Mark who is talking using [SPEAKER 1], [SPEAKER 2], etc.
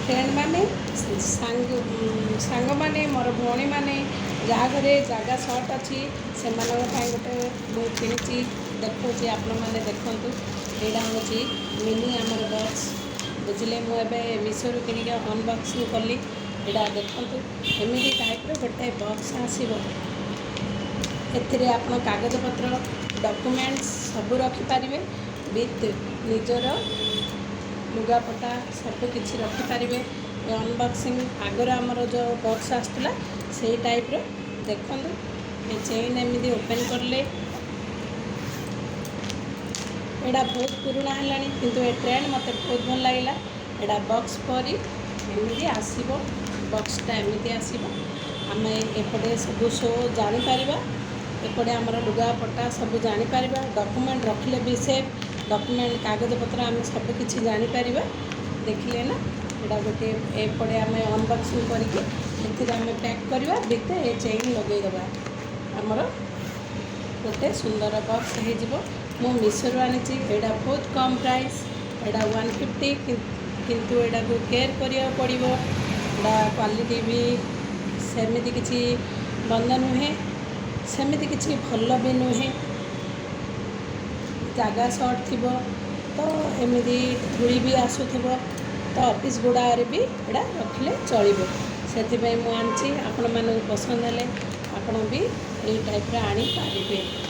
[SPEAKER 1] Friend माने सांग माने मोर भौणी माने जहाँ घरे जगह सर्ट अच्छी से गोटे मुझे किणी देखा आपण मैंने देखूँ यहाँ हूँ मिनी आमर बॉक्स बुझे मुझे मीशोरू किनिक अनबॉक्सिंग कली यहाँ देखूँ एमती टाइप गोटे बॉक्स आसो एथिरे आपण कागज पत्र डॉक्यूमेंट्स सब रखिपारे विथ निजर लुगापटा सब किसी रखिपारे अनबॉक्सिंग आगर आमर जो बॉक्स आसला से टाइप देखूँ ये चेन एमती ओपन करले एटा बहुत पुराना है किंतु ए ट्रेंड मत बहुत भल लगे एटा बॉक्स परी एमती आसो बॉक्सटा एमती आसो आम एपटे सब शो जापर एपटे आमर लुगापटा सब जापर डॉक्यूमेंट रखिले भी सेफ डॉक्यूमेंट कागज पत्र आम सब किसी जापर देखिले ना यहाँ गोटे एपटे आम अनबॉक्सिंग करके आम पैक करवा विथ ए चेन लगेदेवा आमर गोटे सुंदर बॉक्स हो मु मीशोरू आनी यहाँ बहुत कम प्राइस यहाँ 150 किंतु यहाँ को केयर करिया पड़िबो यहाँ क्वालिटी भी सेमिति किछि बंद नुहे सेमिति किछि भल भी नुहे जगह सर्ट थी तो एमती धूली भी आसुथबो तो ऑफिस गुड़ारे भी यहाँ रखिले चलिबो से मुझे आपण मानक पसंद हेले आपण भी यही टाइप आनी पारिबे।